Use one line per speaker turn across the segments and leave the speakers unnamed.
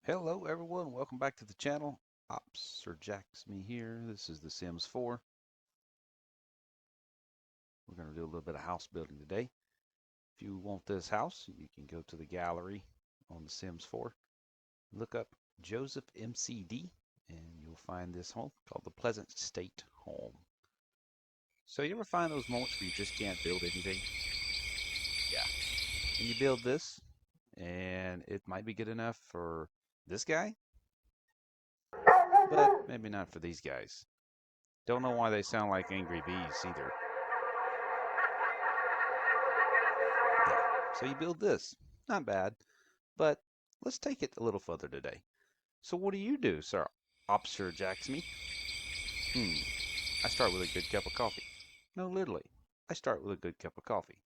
Hello everyone, welcome back to the channel. Opsirjaxsme here. This is The Sims 4. We're going to do a little bit of house building today. If you want this house, you can go to the gallery on The Sims 4. Look up Joseph MCD and you'll find this home called the Pleasant State Home. So you ever find those moments where you just can't build anything? Yeah. And you build this and it might be good enough for this guy, but maybe not for these guys. Don't know why they sound like angry bees either. Yeah. So you build this. Not bad, but let's take it a little further today. So what do, Sir Opsirjaxsme? I start with a good cup of coffee. No, literally. I start with a good cup of coffee.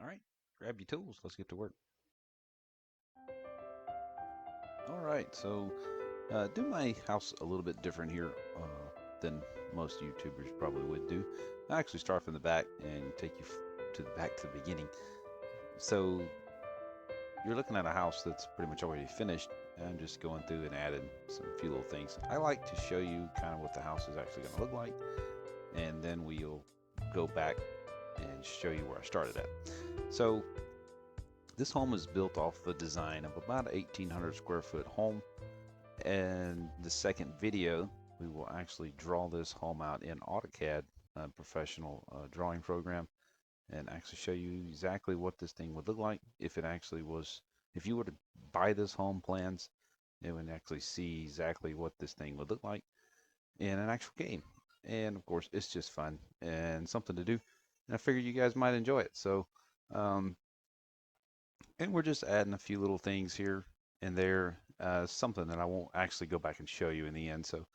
All right, grab your tools. Let's get to work. All right, so do my house a little bit different here than most YouTubers probably would do. I actually start from the back and take you back to the beginning. So you're looking at a house that's pretty much already finished. I'm just going through and adding some few little things. I like to show you kind of what the house is actually going to look like, and then we'll go back and show you where I started at. So this home is built off the design of about an 1,800 square foot home. And the second video, we will actually draw this home out in AutoCAD, a professional drawing program, and actually show you exactly what this thing would look like if it actually was, if you were to buy this home plans, it would actually see exactly what this thing would look like in an actual game. And of course, it's just fun and something to do. And I figured you guys might enjoy it. So, and we're just adding a few little things here and there, something that I won't actually go back and show you in the end. So,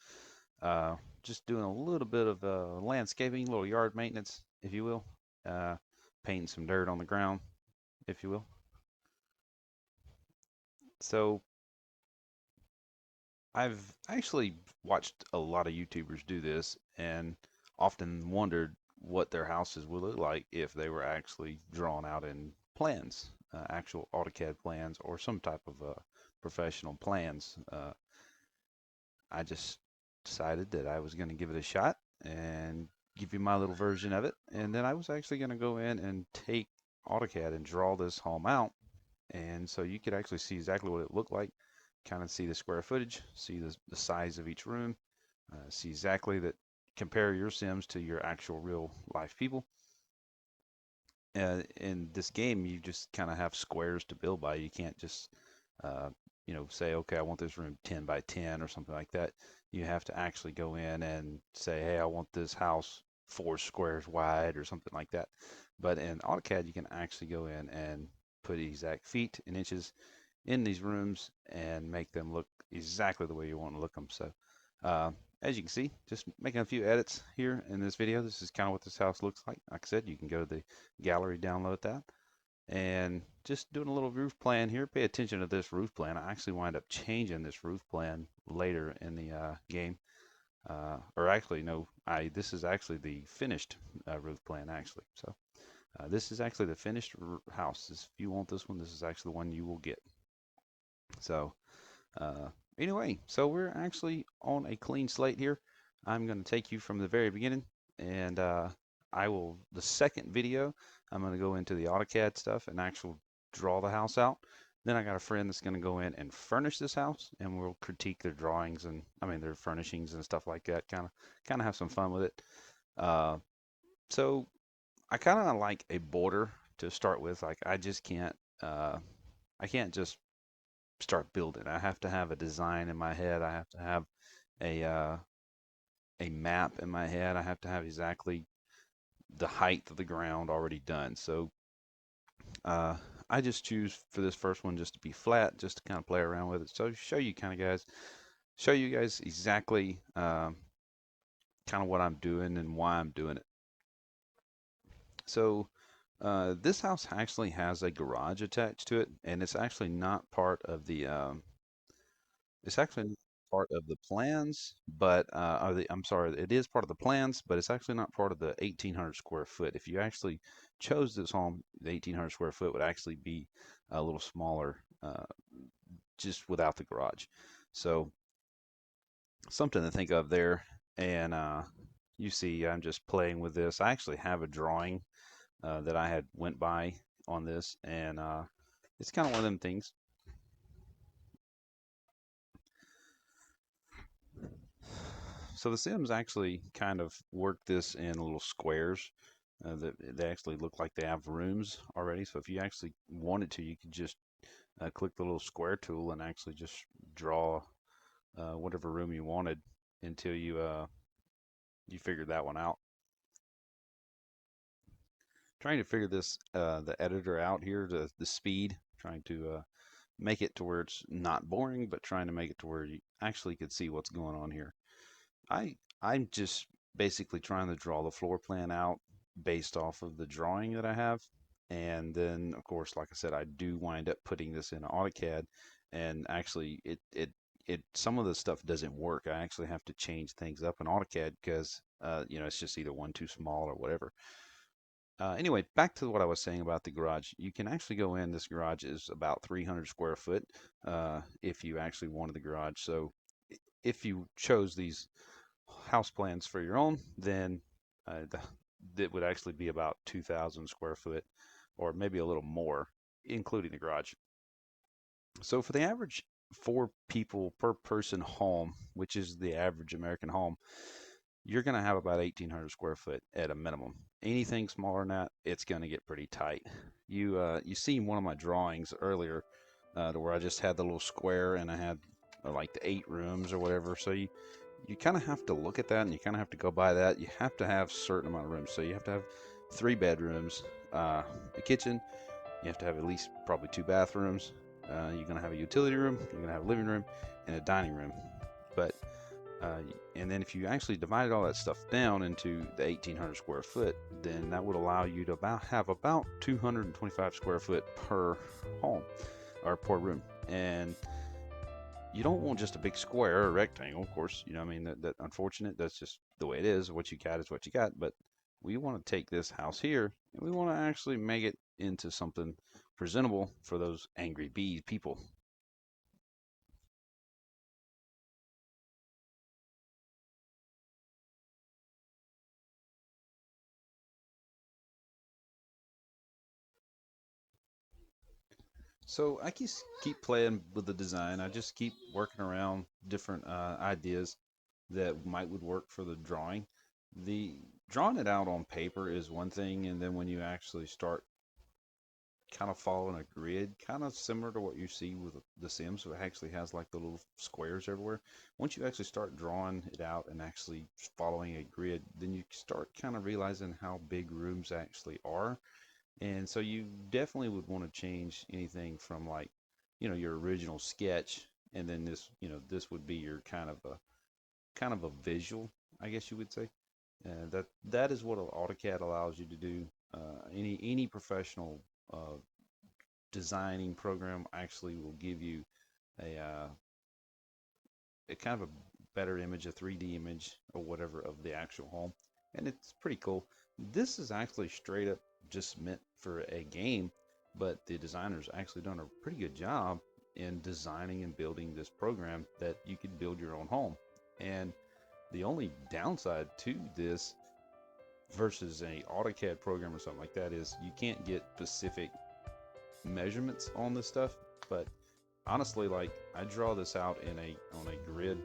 just doing a little bit of landscaping, a little yard maintenance, if you will. Painting some dirt on the ground, if you will. So I've actually watched a lot of YouTubers do this and often wondered what their houses would look like if they were actually drawn out in plans, actual AutoCAD plans or some type of professional plans. I just decided that I was going to give it a shot and give you my little version of it. And then I was actually going to go in and take AutoCAD and draw this home out. And so you could actually see exactly what it looked like, kind of see the square footage, see the size of each room, see exactly that, compare your Sims to your actual real life people. In this game, you just kind of have squares to build by. You can't just, uh, say, okay, I want this room 10 by 10 or something like that. You have to actually go in and say, hey, I want this house 4 squares wide or something like that. But in AutoCAD, you can actually go in and put exact feet and inches in these rooms and make them look exactly the way you want to look them. So uh, as you can see, just making a few edits here in this video. This is kind of what this house looks like. Like I said, you can go to the gallery, download that, and just doing a little roof plan here. Pay attention to this roof plan. I actually wind up changing this roof plan later in the game. Or actually, no, this is actually the finished roof plan actually. So this is actually the finished house. If you want this one, this is actually the one you will get. So anyway, so we're actually on a clean slate here. I'm going to take you from the very beginning, and the second video, I'm going to go into the AutoCAD stuff and actually draw the house out. Then I got a friend that's going to go in and furnish this house, and we'll critique their drawings and, I mean, their furnishings and stuff like that. Kind of have some fun with it. So I kind of like a border to start with. Like I can't just start building. I have to have a design in my head. I have to have a uh, a map in my head. I have to have exactly the height of the ground already done. So I just choose for this first one just to be flat, just to kind of play around with it. So show you guys exactly kind of what I'm doing and why I'm doing it. So this house actually has a garage attached to it, and it's actually not part of the it's actually not part of the plans, but I'm sorry, it is part of the plans, but it's actually not part of the 1,800 square foot. If you actually chose this home, the 1,800 square foot would actually be a little smaller, just without the garage. So something to think of there. And you see, I'm just playing with this. I actually have a drawing that I had went by on this, and it's kind of one of them things. So the Sims actually kind of work this in little squares that they actually look like they have rooms already. So if you actually wanted to, you could just click the little square tool and actually just draw whatever room you wanted until you figured that one out. Trying to figure this the editor out here, the speed, trying to make it to where it's not boring, but trying to make it to where you actually could see what's going on here. I'm just basically trying to draw the floor plan out based off of the drawing that I have. And then, of course, like I said, I do wind up putting this in AutoCAD, and actually, it some of the stuff doesn't work. I actually have to change things up in AutoCAD because it's just either one too small or whatever. Anyway, back to what I was saying about the garage. You can actually go in. This garage is about 300 square foot if you actually wanted the garage. So if you chose these house plans for your own, then that would actually be about 2,000 square foot, or maybe a little more, including the garage. So for the average 4 people per person home, which is the average American home, you're going to have about 1,800 square foot at a minimum. Anything smaller than that, it's going to get pretty tight. You seen one of my drawings earlier, to where I just had the little square and I had like the 8 rooms or whatever. So you kind of have to look at that and you kind of have to go by that. You have to have a certain amount of rooms. So you have to have 3 bedrooms, a kitchen. You have to have at least probably 2 bathrooms. You're going to have a utility room. You're going to have a living room and a dining room. But and then if you actually divided all that stuff down into the 1,800 square foot, then that would allow you to have about 225 square foot per home or per room. And you don't want just a big square or rectangle, of course. I mean, that unfortunate. That's just the way it is. What you got is what you got. But we want to take this house here and we want to actually make it into something presentable for those angry bee people. So I just keep playing with the design. I just keep working around different ideas that would work for the drawing. The drawing it out on paper is one thing, and then when you actually start kind of following a grid, kind of similar to what you see with the Sims, so it actually has like the little squares everywhere. Once you actually start drawing it out and actually following a grid, then you start kind of realizing how big rooms actually are. And so you definitely would want to change anything from like, your original sketch, and then this would be your kind of a visual, I guess you would say. That is what AutoCAD allows you to do. Any professional designing program actually will give you a a kind of a better image, a 3D image or whatever of the actual home, and it's pretty cool. This is actually straight up just meant for a game, but the designers actually done a pretty good job in designing and building this program that you could build your own home. And the only downside to this versus a AutoCAD program or something like that is you can't get specific measurements on this stuff. But honestly, like, I draw this out on a grid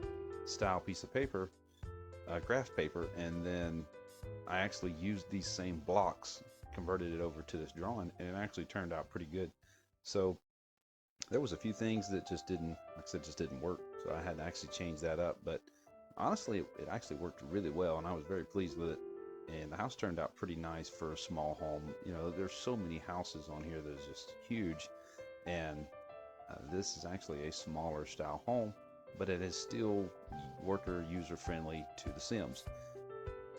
style piece of paper, graph paper, and then I actually used these same blocks, converted it over to this drawing, and it actually turned out pretty good. So there was a few things that just didn't, like I said, just didn't work. So I had to actually change that up. But honestly, it actually worked really well, and I was very pleased with it. and the house turned out pretty nice for a small home. You know, there's so many houses on here that's just huge, and this is actually a smaller style home, but it is still worker user friendly to The Sims.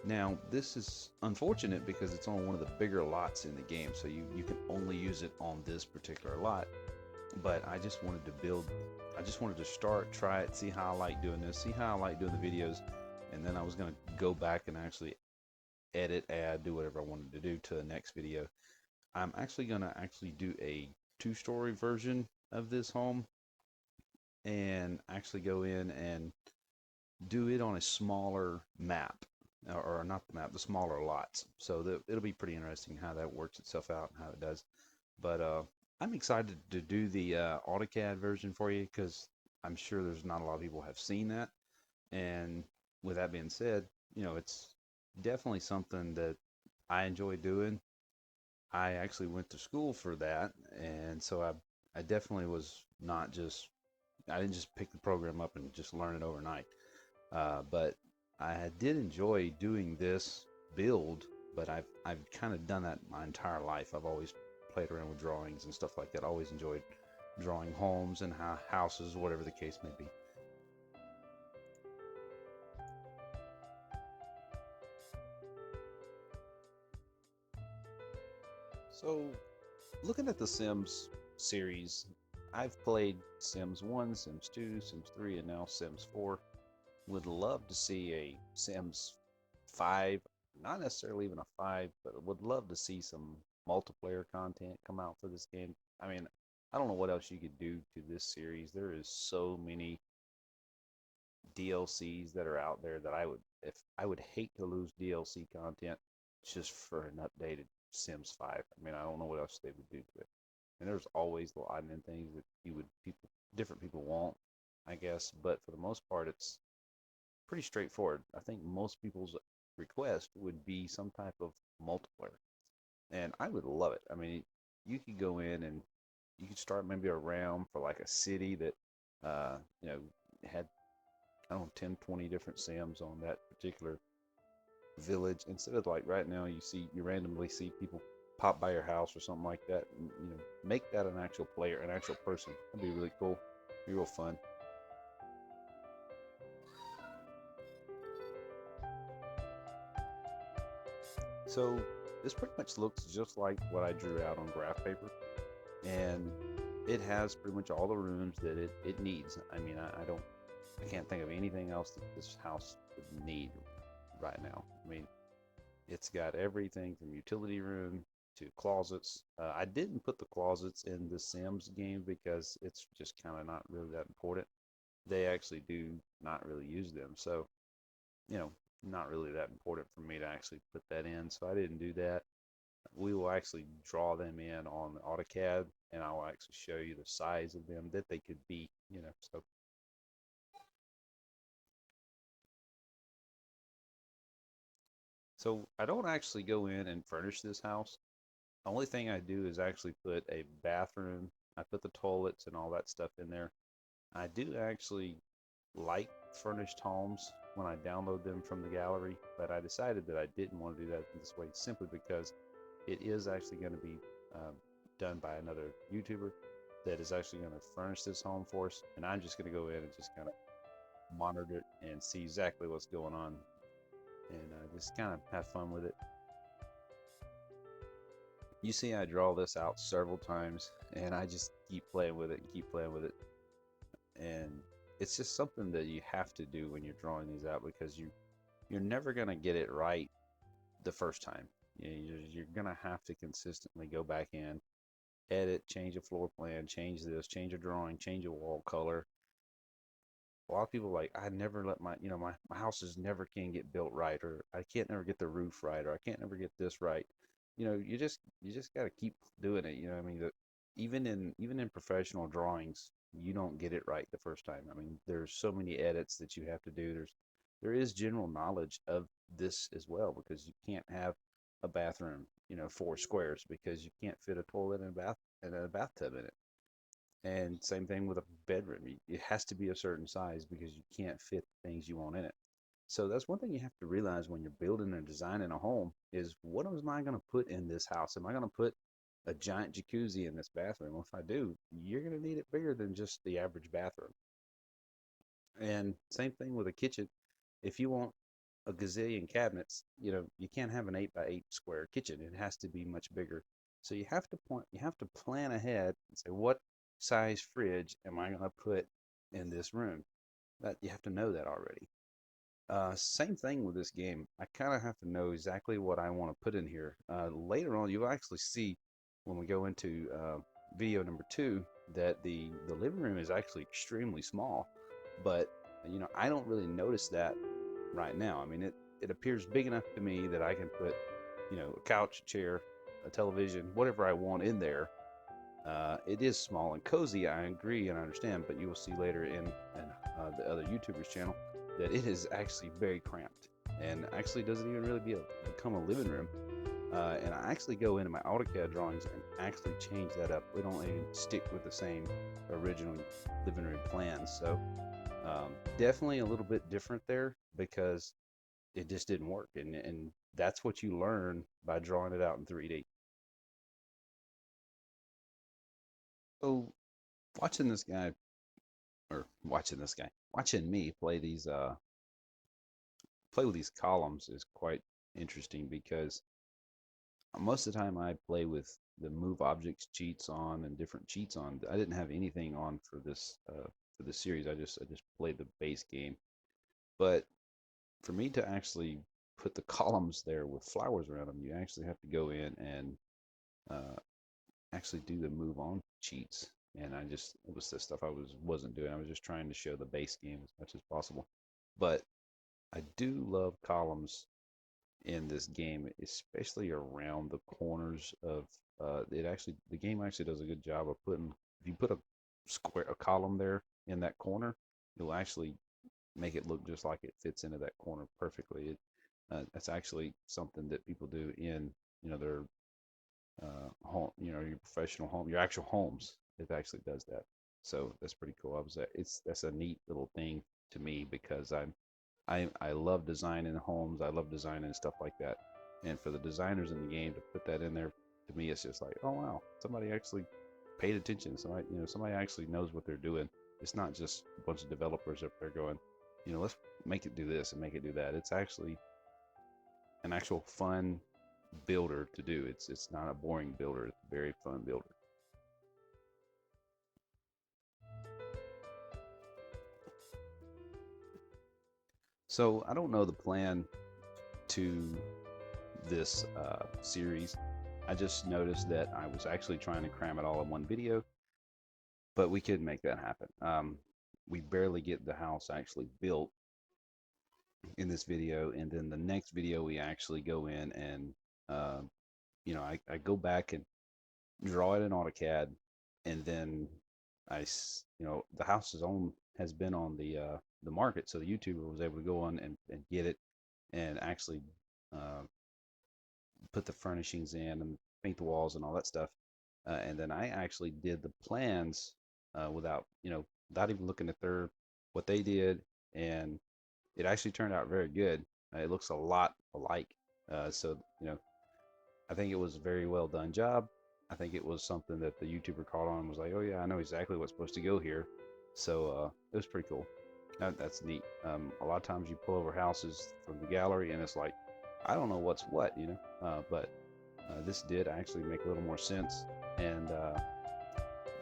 Now, this is unfortunate because it's on one of the bigger lots in the game, so you can only use it on this particular lot. But I just wanted to build, I just wanted to start, try it, see how I like doing this, see how I like doing the videos, and then I was going to go back and actually edit, add, do whatever I wanted to do to the next video. I'm actually going to actually do a two-story version of this home and actually go in and do it on a smaller map, or not the map, the smaller lots. So it'll be pretty interesting how that works itself out and how it does. But I'm excited to do the AutoCAD version for you because I'm sure there's not a lot of people have seen that. And with that being said, you know, it's definitely something that I enjoy doing. I actually went to school for that, and so I definitely was not just, I didn't just pick the program up and just learn it overnight. But I did enjoy doing this build, but I've kind of done that my entire life. I've always played around with drawings and stuff like that. I always enjoyed drawing homes and houses, whatever the case may be. So, looking at the Sims series, I've played Sims 1, Sims 2, Sims 3, and now Sims 4. Would love to see a Sims 5, not necessarily even a 5, but would love to see some multiplayer content come out for this game. I mean, I don't know what else you could do to this series. There is so many DLCs that are out there that if I would hate to lose DLC content just for an updated Sims 5. I mean, I don't know what else they would do to it. And there's always little admin things that different people want, I guess. But for the most part, it's pretty straightforward. I think most people's request would be some type of multiplayer, and I would love it. I mean, you could go in and you could start maybe a round for like a city that, you know, had, I don't know, 10, 20 different Sims on that particular village. Instead of like right now, you randomly see people pop by your house or something like that, and you know, make that an actual player, an actual person. That'd be really cool, be real fun. So this pretty much looks just like what I drew out on graph paper, and it has pretty much all the rooms that it needs. I mean, I can't think of anything else that this house would need right now. I mean, it's got everything from utility room to closets. I didn't put the closets in the Sims game because it's just kind of not really that important. They actually do not really use them, so you know, not really that important for me to actually put that in. So I didn't do that. We will actually draw them in on AutoCAD, and I will actually show you the size of them that they could be. You know, so I don't actually go in and furnish this house. The only thing I do is actually put a bathroom. I put the toilets and all that stuff in there. I do actually like furnished homes when I download them from the gallery, but I decided that I didn't want to do that this way simply because it is actually going to be um, done by another YouTuber that is actually going to furnish this home for us, and I'm just going to go in and just kind of monitor it and see exactly what's going on, and just kind of have fun with it. You see, I draw this out several times, and I just keep playing with it and keep playing with it, and it's just something that you have to do when you're drawing these out because you're never going to get it right the first time. You're going to have to consistently go back in, edit, change a floor plan, change this, change a drawing, change a wall color. A lot of people like, I never let my houses never can get built right, or I can't never get the roof right, or I can't never get this right. You know, you just got to keep doing it. You know, I mean, even in professional drawings, you don't get it right the first time. I mean, there's so many edits that you have to do. There is general knowledge of this as well because you can't have a bathroom, 4 squares because you can't fit a toilet and a bathtub in it. And same thing with a bedroom. It has to be a certain size because you can't fit things you want in it. So that's one thing you have to realize when you're building and designing a home is what am I going to put in this house? Am I going to put a giant jacuzzi in this bathroom? Well, if I do, you're going to need it bigger than just the average bathroom. And same thing with a kitchen. If you want a gazillion cabinets, you can't have an 8 by 8 square kitchen. It has to be much bigger. So you have to plan ahead and say, what size fridge am I going to put in this room? That you have to know that already. Same thing with this game. I kind of have to know exactly what I want to put in here. Later on, you'll actually see when we go into video number 2 that the living room is actually extremely small. But I don't really notice that right now. I mean, it appears big enough to me that I can put a couch, a chair, a television, whatever I want in there. It is small and cozy. I agree and I understand, but you will see later in the other YouTubers' channel that it is actually very cramped and actually doesn't even really become a living room. And I actually go into my AutoCAD drawings and actually change that up. We don't even stick with the same original living room plans. So definitely a little bit different there because it just didn't work. And that's what you learn by drawing it out in 3D. So watching this guy, watching me play with these columns is quite interesting because most of the time I play with the move objects cheats on and different cheats on. I didn't have anything on for this series. I just played the base game. But for me to actually put the columns there with flowers around them, you actually have to go in and uh, actually do the move on cheats. And it was the stuff I wasn't doing. I was just trying to show the base game as much as possible. But I do love columns in this game, especially around the corners of the game actually does a good job of putting if you put a column there in that corner, it'll actually make it look just like it fits into that corner perfectly. That's actually something that people do in their home, your professional home, your actual homes. It actually does that. So that's pretty cool. That's a neat little thing to me because I love designing homes. I love designing stuff like that. And for the designers in the game to put that in there, to me, it's just like, oh wow, somebody actually paid attention. Somebody actually knows what they're doing. It's not just a bunch of developers up there going, let's make it do this and make it do that. It's actually an actual fun builder to do. It's not a boring builder. It's a very fun builder. So I don't know the plan to this series. I just noticed that I was actually trying to cram it all in one video, but we could make that happen. We barely get the house actually built in this video, and then the next video we actually go in and uh, I go back and draw it in AutoCAD, and then the house has been on the market, so the YouTuber was able to go on and get it and actually uh, put the furnishings in and paint the walls and all that stuff. And then I actually did the plans without even looking at what they did, and it actually turned out very good. It looks a lot alike. So I think it was a very well done job. I think it was something that the YouTuber caught on and was like, oh yeah, I know exactly what's supposed to go here. So it was pretty cool. That's neat. A lot of times you pull over houses from the gallery and it's like, I don't know what's what. But this did actually make a little more sense. And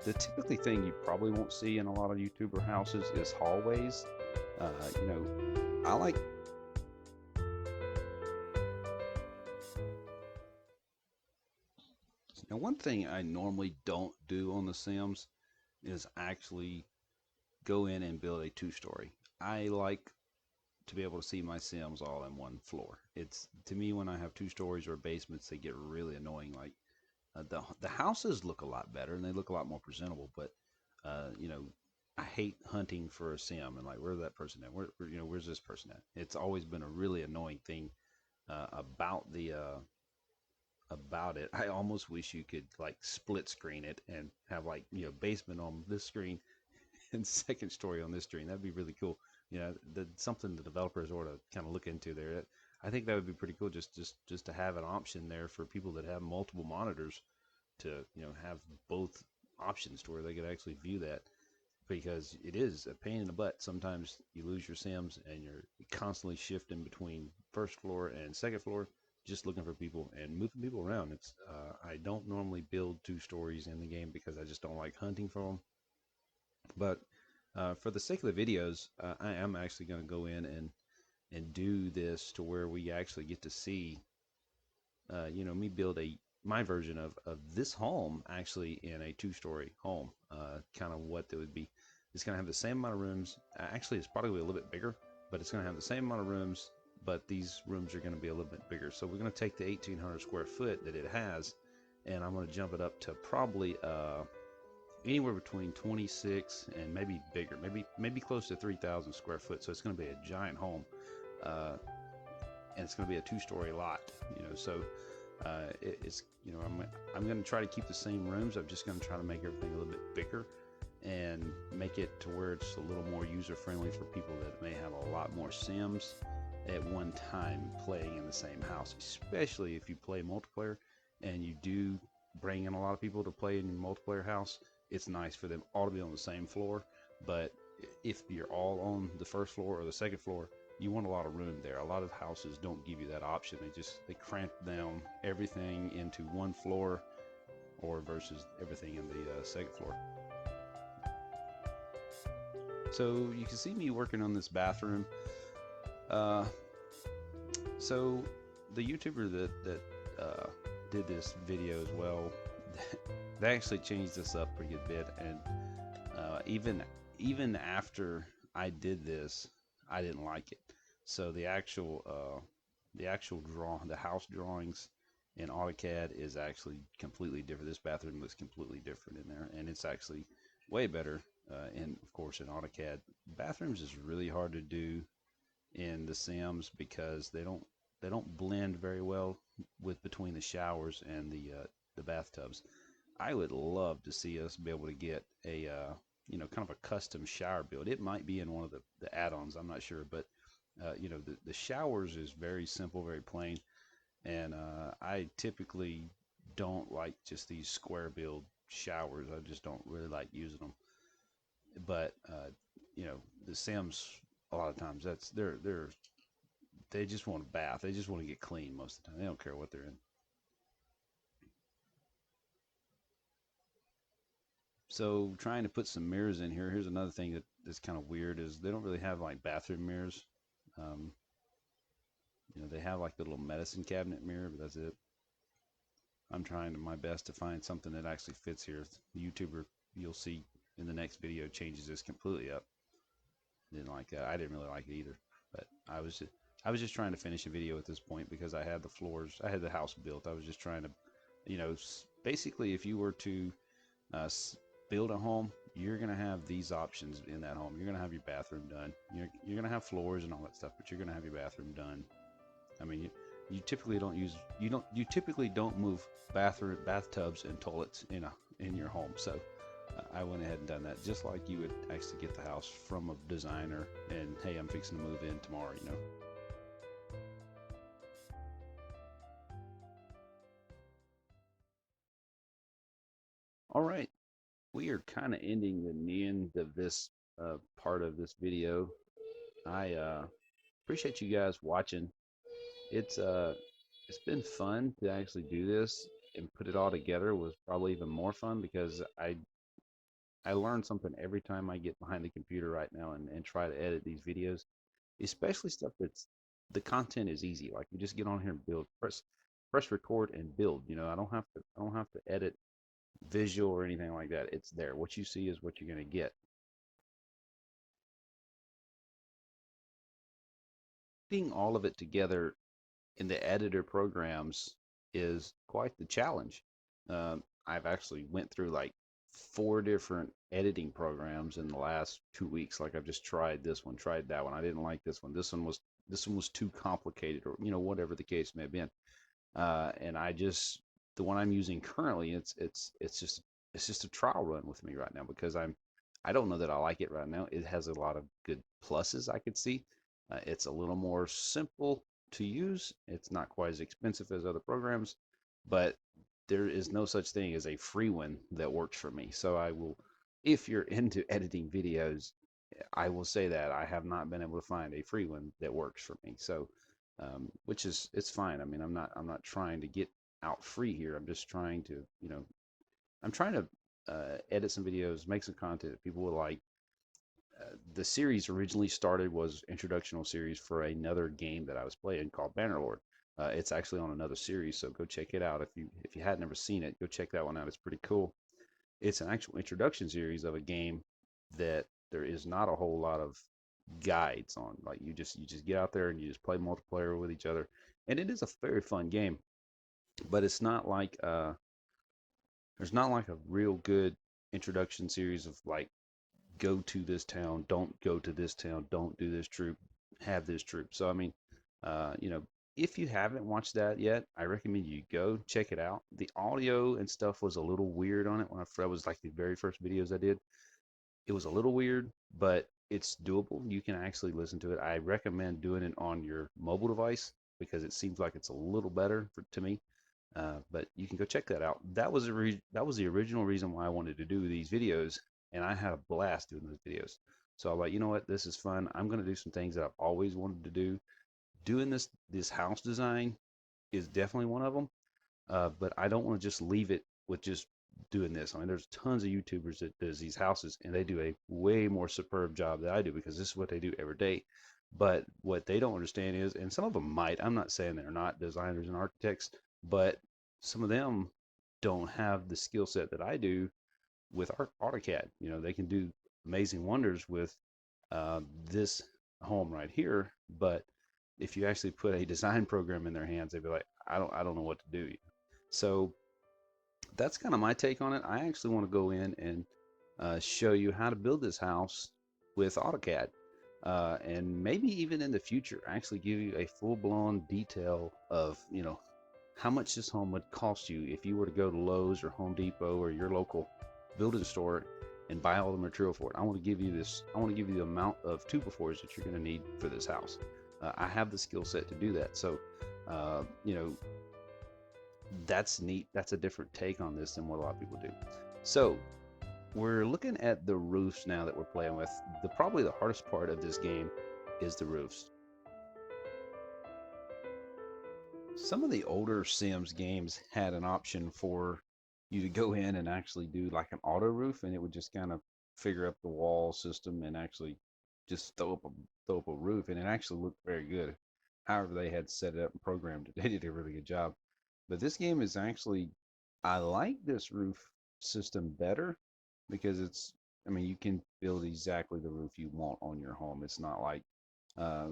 the typically thing you probably won't see in a lot of YouTuber houses is hallways. Uh, you know, I like Now, one thing I normally don't do on The Sims is actually go in and build a two-story. I like to be able to see my Sims all in one floor. It's to me when I have two stories or basements, they get really annoying. Like the houses look a lot better and they look a lot more presentable, but uh, you know, I hate hunting for a Sim and like where's that person at? Where's this person at? It's always been a really annoying thing about it. I almost wish you could like split screen it and have like basement on this screen and second story on this screen. That'd be really cool. that's something the developers ought to kind of look into there. I think that would be pretty cool, just to have an option there for people that have multiple monitors to have both options to where they could actually view that, because it is a pain in the butt. Sometimes you lose your Sims and you're constantly shifting between first floor and second floor, just looking for people and moving people around. It's I don't normally build 2 stories in the game because I just don't like hunting for them. But for the sake of the videos, I am actually going to go in and do this to where we actually get to see, me build my version of this home actually in a 2-story home. Kind of what it would be. It's going to have the same amount of rooms. Actually, it's probably a little bit bigger, but it's going to have the same amount of rooms, but these rooms are going to be a little bit bigger. So we're going to take the 1,800 square foot that it has, and I'm going to jump it up to probably anywhere between 26 and maybe bigger, maybe close to 3,000 square foot. So it's going to be a giant home, and it's going to be a 2-story lot. So it's I'm going to try to keep the same rooms. I'm just going to try to make everything a little bit bigger and make it to where it's a little more user friendly for people that may have a lot more Sims at one time playing in the same house, especially if you play multiplayer and you do bring in a lot of people to play in your multiplayer house. It's nice for them all to be on the same floor, but if you're all on the first floor or the second floor, you want a lot of room there. A lot of houses don't give you that option. They cramp down everything into one floor, or versus everything in the second floor. So you can see me working on this bathroom. So the YouTuber that did this video as well, they actually changed this up pretty good bit, and even after I did this, I didn't like it. So the house drawings in AutoCAD is actually completely different. This bathroom looks completely different in there, and it's actually way better of course in AutoCAD. Bathrooms is really hard to do in the Sims because they don't blend very well with between the showers and the bathtubs. I would love to see us be able to get a kind of a custom shower build. It might be in one of the add-ons, I'm not sure, but the showers is very simple, very plain, and I typically don't like just these square build showers. I just don't really like using them. But the Sims, a lot of times they just want a bath. They just want to get clean most of the time. They don't care what they're in. So trying to put some mirrors in here. Here's another thing that's kind of weird is they don't really have like bathroom mirrors. They have like the little medicine cabinet mirror, but that's it. I'm trying my best to find something that actually fits here. The YouTuber you'll see in the next video changes this completely up. Didn't like that. I didn't really like it either. But I was just trying to finish a video at this point because I had the house built. I was just trying to, basically if you were to build a home, you're gonna have these options in that home. You're gonna have your bathroom done. You're gonna have floors and all that stuff, but you're gonna have your bathroom done. I mean, you typically don't move bathtubs and toilets in your home. So I went ahead and done that, just like you would actually get the house from a designer. And hey, I'm fixing to move in tomorrow. All right, we are kind of ending the end of this part of this video. I appreciate you guys watching. It's been fun to actually do this and put it all together. Was probably even more fun because I learn something every time I get behind the computer right now and try to edit these videos, especially stuff that's the content is easy. Like you just get on here and build, press record and build. I don't have to edit visual or anything like that. It's there. What you see is what you're gonna get. Putting all of it together in the editor programs is quite the challenge. I've actually went through like 4 different editing programs in the last 2 weeks. Like I've just tried this one, tried that one. I didn't like this one. This one was too complicated, or whatever the case may have been. And the one I'm using currently, it's just a trial run with me right now because I don't know that I like it right now. It has a lot of good pluses I could see. It's a little more simple to use. It's not quite as expensive as other programs, but there is no such thing as a free one that works for me. So I will, if you're into editing videos, I will say that I have not been able to find a free one that works for me. So, which is it's fine. I mean, I'm not trying to get out free here. I'm just trying to, I'm trying to edit some videos, make some content that people will like. The series originally started was introductional series for another game that I was playing called Bannerlord. It's actually on another series, so go check it out. If you had never seen it, go check that one out. It's pretty cool. It's an actual introduction series of a game that there is not a whole lot of guides on. Like you just get out there and you just play multiplayer with each other, and it is a very fun game. But it's not like there's not like a real good introduction series of like go to this town, don't go to this town, don't do this troop, have this troop. So I mean, if you haven't watched that yet, I recommend you go check it out. The audio and stuff was a little weird on it when that was like the very first videos I did. It was a little weird, but it's doable. You can actually listen to it. I recommend doing it on your mobile device because it seems like it's a little better to me. But you can go check that out. That was the original reason why I wanted to do these videos, and I had a blast doing those videos. So I'm like, you know what, this is fun. I'm going to do some things that I've always wanted to do. Doing this house design is definitely one of them. But I don't want to just leave it with just doing this. I mean, there's tons of YouTubers that does these houses, and they do a way more superb job than I do because this is what they do every day. But what they don't understand is, and some of them might, I'm not saying they're not designers and architects, but some of them don't have the skill set that I do with AutoCAD. They can do amazing wonders with this home right here, but if you actually put a design program in their hands, they'd be like, I don't know what to do. So that's kind of my take on it. I actually want to go in and show you how to build this house with AutoCAD. And maybe even in the future, actually give you a full-blown detail of, how much this home would cost you if you were to go to Lowe's or Home Depot or your local building store and buy all the material for it. I want to give you this. I want to give you the amount of 2x4s that you're going to need for this house. I have the skill set to do that. So, that's neat. That's a different take on this than what a lot of people do. So we're looking at the roofs now that we're playing with. Probably the hardest part of this game is the roofs. Some of the older Sims games had an option for you to go in and actually do like an auto roof, and it would just kind of figure up the wall system and actually just throw up a roof, and it actually looked very good. However, they had set it up and programmed it. They did a really good job. But this game is actually, I like this roof system better because I mean, you can build exactly the roof you want on your home. It's not like, uh,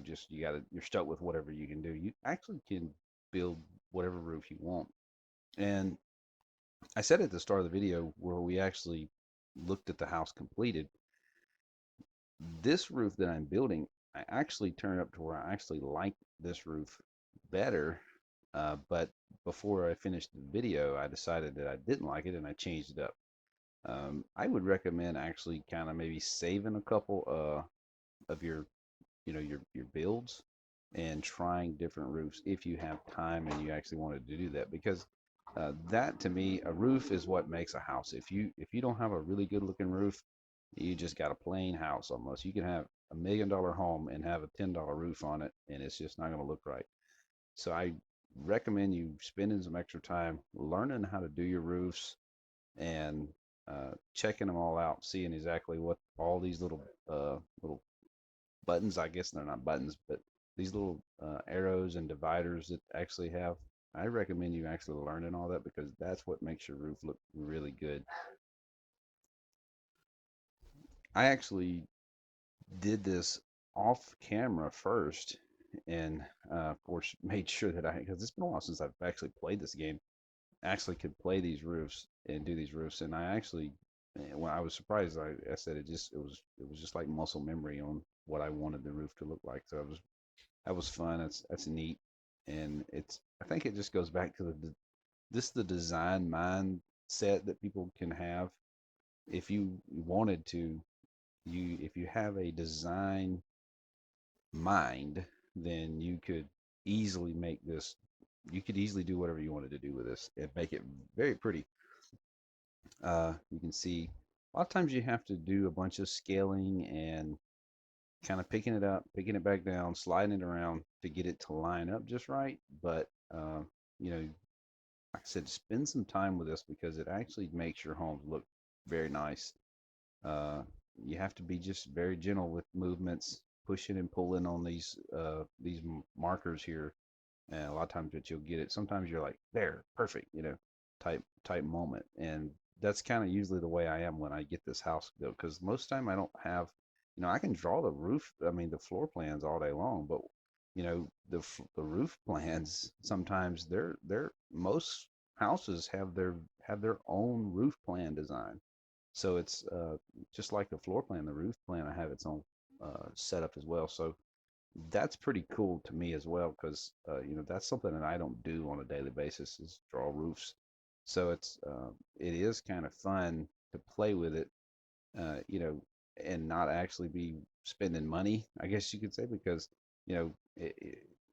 just you're stuck with whatever you can do. You actually can build whatever roof you want. And I said at the start of the video where we actually looked at the house completed, this roof that I'm building, I actually turned up to where I actually like this roof better. But before I finished the video, I decided that I didn't like it and I changed it up. I would recommend actually kind of maybe saving a couple of your builds and trying different roofs if you have time and you actually wanted to do that, because that to me, a roof is what makes a house. If you don't have a really good looking roof, you just got a plain house almost. You can have $1 million home and have a $10 roof on it, and it's just not going to look right. So I recommend you spending some extra time learning how to do your roofs and checking them all out, seeing exactly what all these little buttons. I guess they're not buttons, but these little arrows and dividers that actually have. I recommend you actually learning all that because that's what makes your roof look really good. I actually did this off camera first, and of course made sure that because it's been a while since I've actually played this game, actually could play these roofs and do these roofs, and I actually, when I was surprised, I said it was just like muscle memory on what I wanted the roof to look like. So that was fun. That's neat, and I think it just goes back to the design mindset that people can have. if you wanted to, if you have a design mind, then you could easily make this. You could easily do whatever you wanted to do with this and make it very pretty. You can see a lot of times you have to do a bunch of scaling and kind of picking it up, picking it back down, sliding it around to get it to line up just right. But you know, like I said, spend some time with this because it actually makes your homes look very nice. Uh, you have to be just very gentle with movements, pushing and pulling on these markers here, and a lot of times that you'll get it. Sometimes you're like, there, perfect, type moment, and that's kind of usually the way I am when I get this house built. Because most of the time I don't have, I can draw the roof, I mean the floor plans all day long, but the roof plans sometimes they're most houses have their own roof plan design. So it's just like the floor plan, the roof plan I have its own setup as well. So that's pretty cool to me as well because that's something that I don't do on a daily basis is draw roofs. So it is kind of fun to play with it, uh, you know, and not actually be spending money, I guess you could say, because a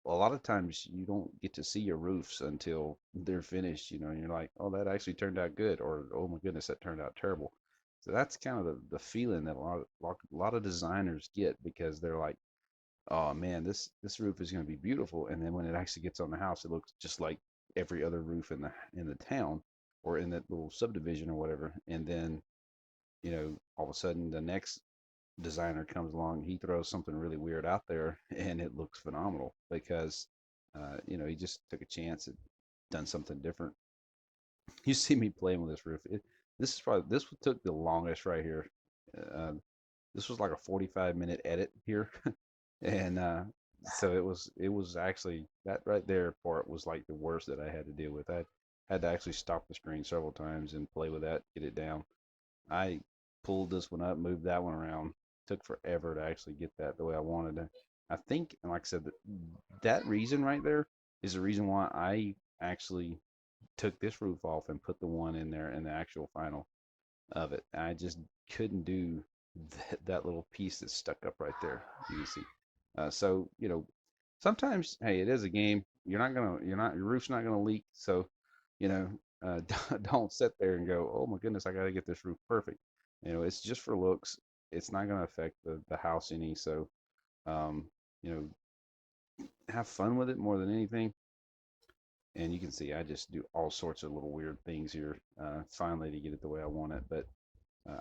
lot of times you don't get to see your roofs until they're finished, and you're like, oh, that actually turned out good, or oh my goodness, that turned out terrible. So that's kind of the feeling that a lot of designers get because they're like, oh man, this roof is going to be beautiful, and then when it actually gets on the house, it looks just like every other roof in the town or in that little subdivision or whatever. And then all of a sudden the next designer comes along, he throws something really weird out there, and it looks phenomenal because he just took a chance at done something different. You see me playing with this roof. This took the longest right here. Uh, this was like a 45-minute edit here. And so it was actually that right there part was like the worst that I had to deal with. I had to actually stop the screen several times and play with that, get it down. I pulled this one up, moved that one around. Took forever to actually get that the way I wanted to. I think, and like I said, that reason right there is the reason why I actually took this roof off and put the one in there in the actual final of it. I just couldn't do that little piece that's stuck up right there. You can see. So sometimes, hey, it is a game. Your roof's not gonna leak. So, you know, don't sit there and go, oh my goodness, I got to get this roof perfect. It's just for looks. It's not gonna affect the house any. So, um, you know, have fun with it more than anything. And you can see I just do all sorts of little weird things here, finally to get it the way I want it. But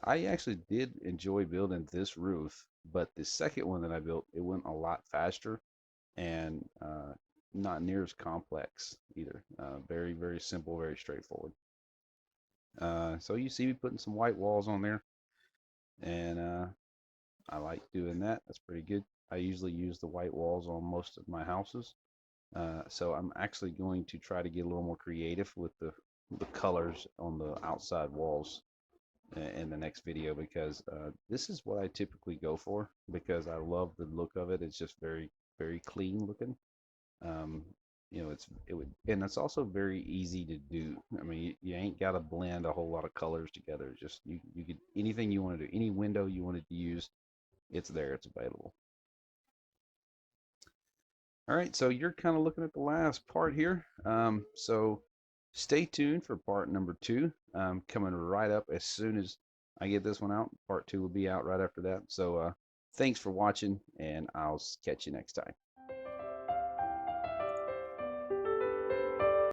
I actually did enjoy building this roof, but the second one that I built, it went a lot faster and not near as complex either. Very, very simple, very straightforward. So you see me putting some white walls on there, and I like doing that. That's pretty good. I usually use the white walls on most of my houses. So I'm actually going to try to get a little more creative with the colors on the outside walls in the next video because this is what I typically go for because I love the look of it. It's just very, very clean looking. Um, and it's also very easy to do. I mean, you ain't got to blend a whole lot of colors together. Just you could anything you want to do, any window you wanted to use, it's there, it's available. All right, so you're kind of looking at the last part here. So stay tuned for part number 2, coming right up as soon as I get this one out. Part 2 will be out right after that. So thanks for watching, and I'll catch you next time.